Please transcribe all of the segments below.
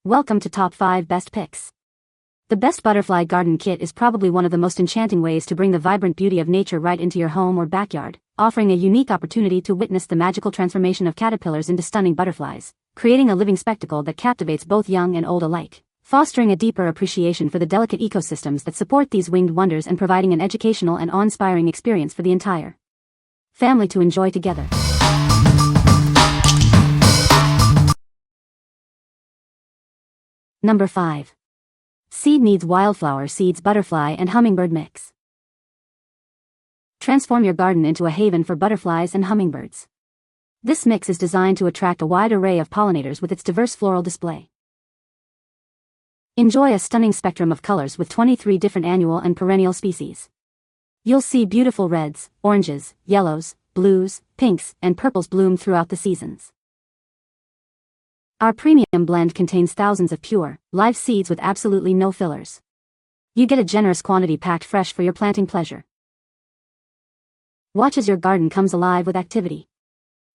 Welcome to Top 5 Best Picks. The Best Butterfly Garden Kit is probably one of the most enchanting ways to bring the vibrant beauty of nature right into your home or backyard, offering a unique opportunity to witness the magical transformation of caterpillars into stunning butterflies, creating a living spectacle that captivates both young and old alike, fostering a deeper appreciation for the delicate ecosystems that support these winged wonders and providing an educational and awe-inspiring experience for the entire family to enjoy together. Number 5. Seed Needs Wildflower Seeds Butterfly and Hummingbird Mix. Transform your garden into a haven for butterflies and hummingbirds. This mix is designed to attract a wide array of pollinators with its diverse floral display. Enjoy a stunning spectrum of colors with 23 different annual and perennial species. You'll see beautiful reds, oranges, yellows, blues, pinks, and purples bloom throughout the seasons. Our premium blend contains thousands of pure, live seeds with absolutely no fillers. You get a generous quantity packed fresh for your planting pleasure. Watch as your garden comes alive with activity.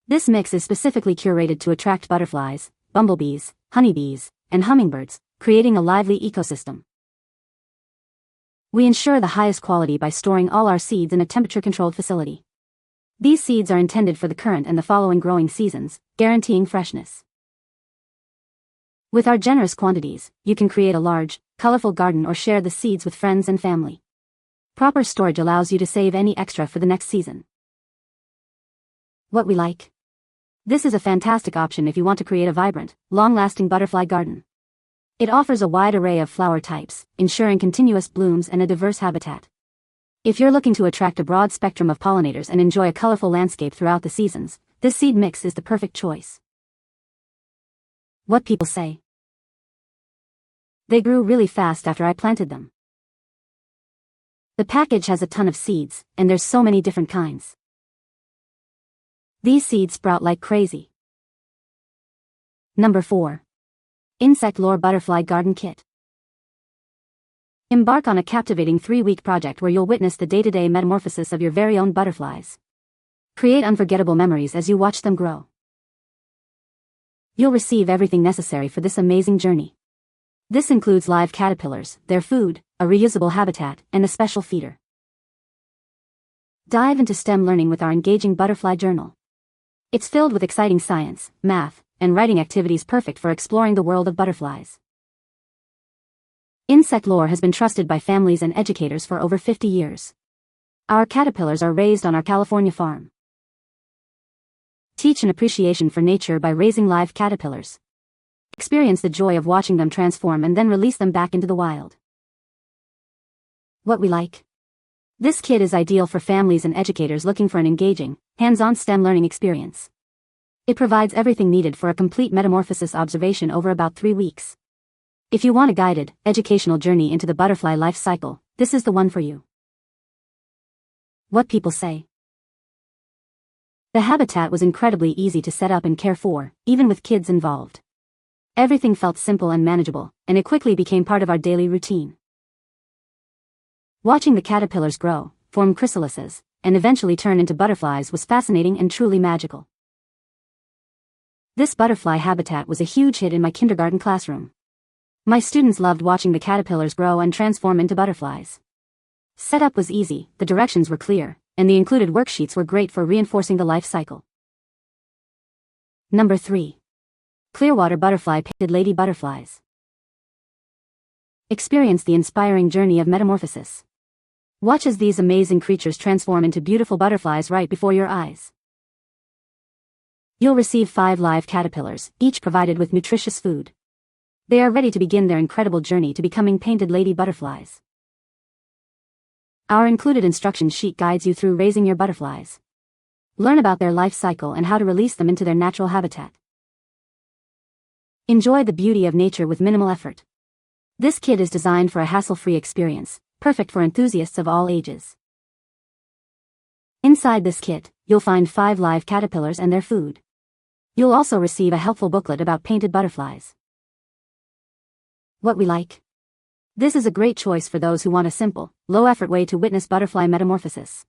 This mix is specifically curated to attract butterflies, bumblebees, honeybees, and hummingbirds, creating a lively ecosystem. We ensure the highest quality by storing all our seeds in a temperature-controlled facility. These seeds are intended for the current and the following growing seasons, guaranteeing freshness. With our generous quantities, you can create a large, colorful garden or share the seeds with friends and family. Proper storage allows you to save any extra for the next season. What we like? This is a fantastic option if you want to create a vibrant, long-lasting butterfly garden. It offers a wide array of flower types, ensuring continuous blooms and a diverse habitat. If you're looking to attract a broad spectrum of pollinators and enjoy a colorful landscape throughout the seasons, this seed mix is the perfect choice. What people say? They grew really fast after I planted them. The package has a ton of seeds, and there's so many different kinds. These seeds sprout like crazy. Number 4. Insect Lore Butterfly Garden Kit. Embark on a captivating 3-week project where you'll witness the day-to-day metamorphosis of your very own butterflies. Create unforgettable memories as you watch them grow. You'll receive everything necessary for this amazing journey. This includes live caterpillars, their food, a reusable habitat, and a special feeder. Dive into STEM learning with our engaging butterfly journal. It's filled with exciting science, math, and writing activities perfect for exploring the world of butterflies. Insect Lore has been trusted by families and educators for over 50 years. Our caterpillars are raised on our California farm. Teach an appreciation for nature by raising live caterpillars. Experience the joy of watching them transform and then release them back into the wild. What we like? This kit is ideal for families and educators looking for an engaging, hands-on STEM learning experience. It provides everything needed for a complete metamorphosis observation over about 3 weeks. If you want a guided, educational journey into the butterfly life cycle, this is the one for you. What people say? The habitat was incredibly easy to set up and care for, even with kids involved. Everything felt simple and manageable, and it quickly became part of our daily routine. Watching the caterpillars grow, form chrysalises, and eventually turn into butterflies was fascinating and truly magical. This butterfly habitat was a huge hit in my kindergarten classroom. My students loved watching the caterpillars grow and transform into butterflies. Setup was easy, the directions were clear, and the included worksheets were great for reinforcing the life cycle. Number 3. Clearwater Butterfly Painted Lady Butterflies. Experience the inspiring journey of metamorphosis. Watch as these amazing creatures transform into beautiful butterflies right before your eyes. You'll receive 5 live caterpillars, each provided with nutritious food. They are ready to begin their incredible journey to becoming painted lady butterflies. Our included instruction sheet guides you through raising your butterflies. Learn about their life cycle and how to release them into their natural habitat. Enjoy the beauty of nature with minimal effort. This kit is designed for a hassle-free experience, perfect for enthusiasts of all ages. Inside this kit, you'll find 5 live caterpillars and their food. You'll also receive a helpful booklet about painted butterflies. What we like? This is a great choice for those who want a simple, low-effort way to witness butterfly metamorphosis.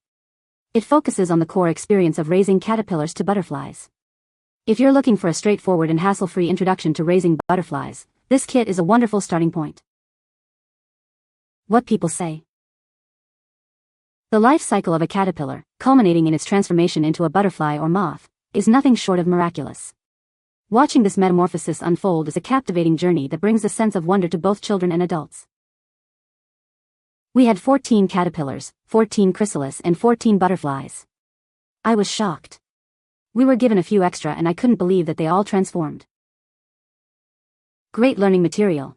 It focuses on the core experience of raising caterpillars to butterflies. If you're looking for a straightforward and hassle-free introduction to raising butterflies, This kit is a wonderful starting point. What people say. The life cycle of a caterpillar, culminating in its transformation into a butterfly or moth, is nothing short of miraculous. Watching this metamorphosis unfold is a captivating journey that brings a sense of wonder to both children and adults. We had 14 caterpillars, 14 chrysalis and 14 butterflies. I was shocked. We were given a few extra and I couldn't believe that they all transformed. Great learning material.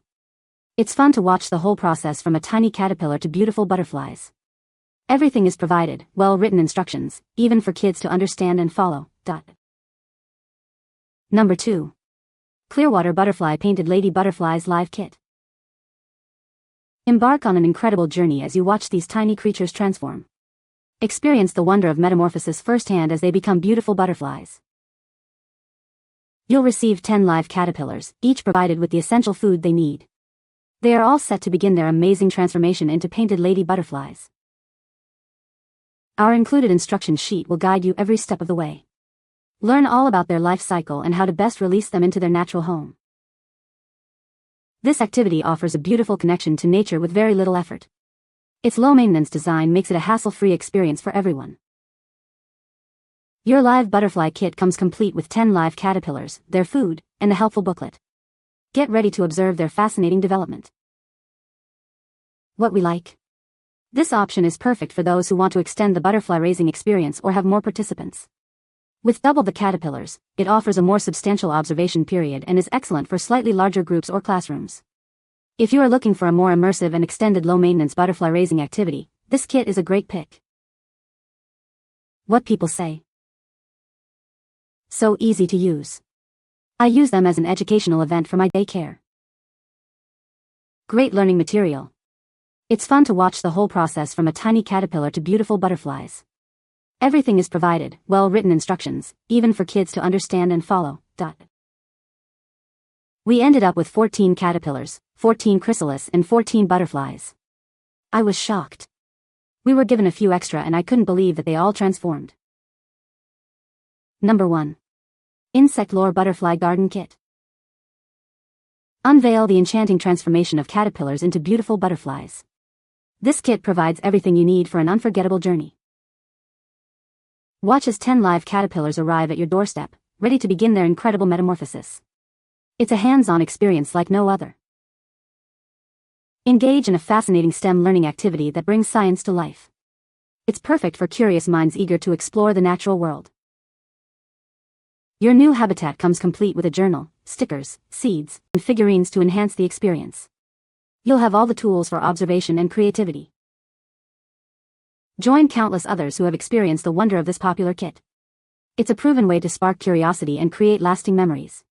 It's fun to watch the whole process from a tiny caterpillar to beautiful butterflies. Everything is provided, well-written instructions, even for kids to understand and follow. Number 2. Clearwater Butterfly Painted Lady Butterflies Live Kit. Embark on an incredible journey as you watch these tiny creatures transform. Experience the wonder of metamorphosis firsthand as they become beautiful butterflies. You'll receive 10 live caterpillars, each provided with the essential food they need. They are all set to begin their amazing transformation into painted lady butterflies. Our included instruction sheet will guide you every step of the way. Learn all about their life cycle and how to best release them into their natural home. This activity offers a beautiful connection to nature with very little effort. Its low-maintenance design makes it a hassle-free experience for everyone. Your live butterfly kit comes complete with 10 live caterpillars, their food, and a helpful booklet. Get ready to observe their fascinating development. What we like. This option is perfect for those who want to extend the butterfly raising experience or have more participants. With double the caterpillars, it offers a more substantial observation period and is excellent for slightly larger groups or classrooms. If you are looking for a more immersive and extended low-maintenance butterfly raising activity, this kit is a great pick. What people say. So easy to use. I use them as an educational event for my daycare. Great learning material. It's fun to watch the whole process from a tiny caterpillar to beautiful butterflies. Everything is provided, well-written instructions, even for kids to understand and follow. We ended up with 14 caterpillars, 14 chrysalis and 14 butterflies. I was shocked. We were given a few extra and I couldn't believe that they all transformed. Number 1. Insect Lore Butterfly Garden Kit. Unveil the enchanting transformation of caterpillars into beautiful butterflies. This kit provides everything you need for an unforgettable journey. Watch as 10 live caterpillars arrive at your doorstep, ready to begin their incredible metamorphosis. It's a hands-on experience like no other. Engage in a fascinating STEM learning activity that brings science to life. It's perfect for curious minds eager to explore the natural world. Your new habitat comes complete with a journal, stickers, seeds, and figurines to enhance the experience. You'll have all the tools for observation and creativity. Join countless others who have experienced the wonder of this popular kit. It's a proven way to spark curiosity and create lasting memories.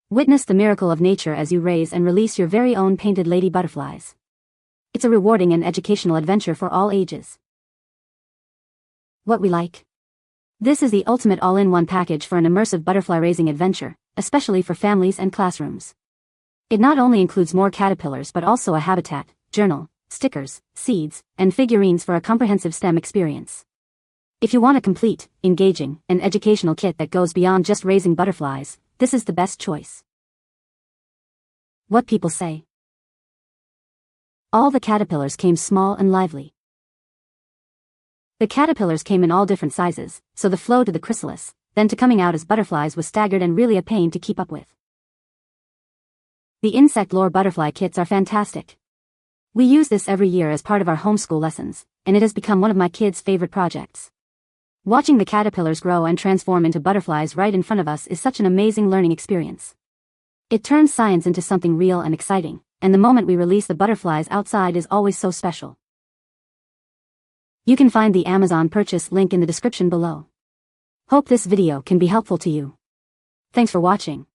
Witness the miracle of nature as you raise and release your very own painted lady butterflies. It's a rewarding and educational adventure for all ages. What we like. This is the ultimate all-in-one package for an immersive butterfly raising adventure, especially for families and classrooms. It not only includes more caterpillars but also a habitat, journal, stickers, seeds, and figurines for a comprehensive STEM experience. If you want a complete, engaging, and educational kit that goes beyond just raising butterflies, this is the best choice. What people say. All the caterpillars came small and lively. The caterpillars came in all different sizes, so the flow to the chrysalis, then to coming out as butterflies was staggered and really a pain to keep up with. The Insect Lore Butterfly kits are fantastic. We use this every year as part of our homeschool lessons, and it has become one of my kids' favorite projects. Watching the caterpillars grow and transform into butterflies right in front of us is such an amazing learning experience. It turns science into something real and exciting, and the moment we release the butterflies outside is always so special. You can find the Amazon purchase link in the description below. Hope this video can be helpful to you. Thanks for watching.